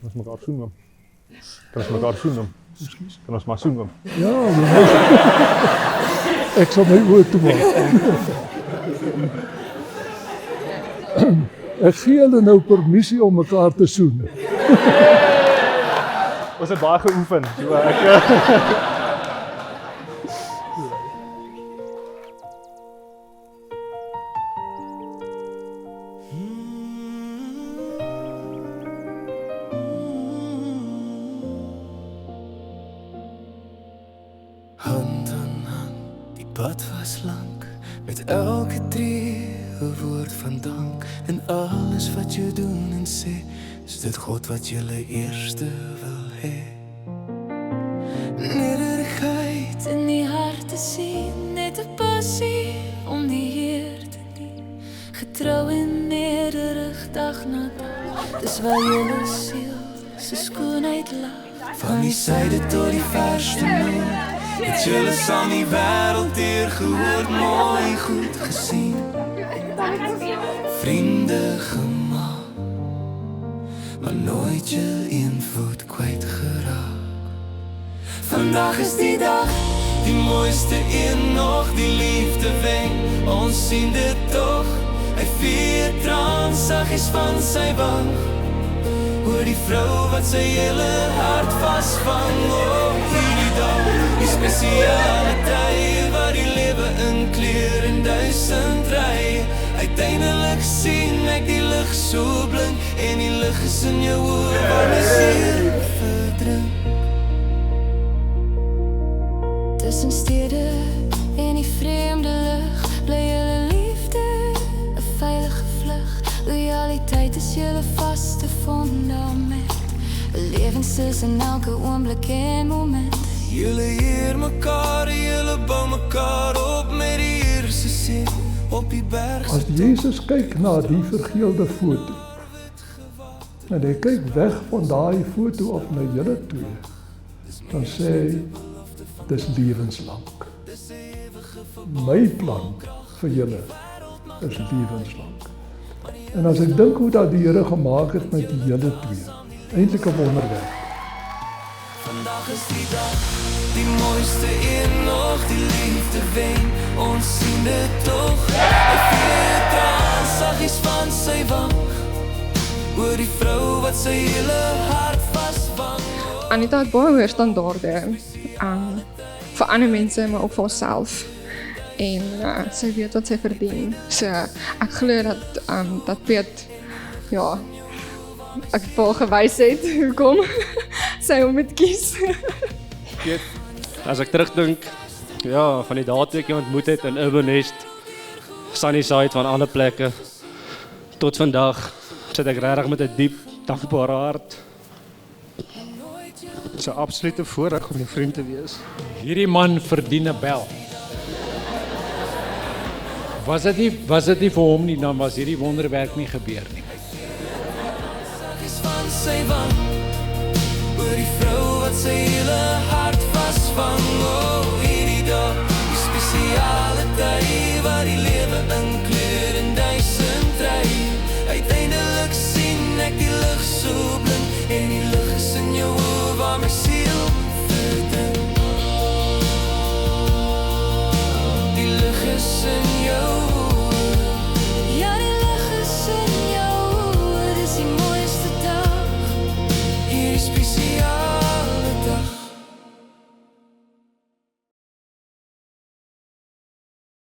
Kan ons mekaar soen, oom? Kan ons mekaar soen, oom? Kan ons maar soen, oom? Ja, ek sal my oor toe maak. Ek gee hulle nou permissie om mekaar te soen. Ons het baie geoefen, so ek... Hand aan hand, die pad was lank, met elke tree 'n woord van dank. En alles wat jy doen en sê, is dit God wat julle eerste wil hê. Nederigheid in die hart te sien, net 'n passie om die Heer te dien. Getrou en nederig dag na dag, dis waar julle siel se skoonheid lag. Van die suide tot die verste noord, het julle saam die wêreld deur gehoor, mooi goed gesien. Vriende gemaak, maar nooit je invloed kwijt geraak. Vandaag is die dag, die mooiste een nog, die liefde wenk. Ons sien dit toch, hy vier traan saggies van sy wang. Hoor die vrou wat sy hele hart vasvang. Oh, hierdie dag, die spesiale tyd, waar die lewe in kleur en duisend ry. Uiteindelik sien ek die lig so blink, en die lig is in jou oor, waar my siel verdrink. Tussen stede en die vreemde lug, bly julle liefde 'n veilige vlug. Loyaliteit is julle vaste fundament, 'n lewenssus in elke oomblik en moment. Julle eer mekaar, julle bou mekaar op met die Here se seën op die berg. As Jesus kyk na die vergeelde foto, en hy kyk weg van daai foto op na julle twee, dan sê hy, dis lewenslank. My plan vir julle is lewenslank. En as ek dink hoe dat die Here gemaak het met die julle twee, eintlik 'n wonderwerk. Vandag is die dag, die mooiste een nog, die liefde wen. Ons sien dit toch, hy vier traan saggies van sy wang. Hoor die vrou wat sy hele hart vasvang. Anita het baie hoër standaarde vir ander mense, maar ook vir haarself. En sy weet wat sy verdien. So ek glo dat Piet, ja, ek het vir haar gewys het hoekom sy hom moet kies. Piet, as ek terugdink, ja, van die dae toe ek jou ontmoet het in Urban Nest, Sunnyside van ander plekke, tot vandag sit ek regtig met 'n diep, dankbare hart. Dit is 'n absolute voorreg om 'n vriend te wees. Hierdie man verdien 'n bel. Was dit nie vir hom nie, dan was hierdie wonderwerk nie gebeur nie. Saggies van sy wang. Hoor die vrou wat sy hele hart vasvang. Oh, hierdie dag, die spesiale tyd, waar die lewe in kleur en duisend ry. Uiteindelik sien ek die lig so blink, en die lig is in jou oor, waar my siel verdrink. Die lig is in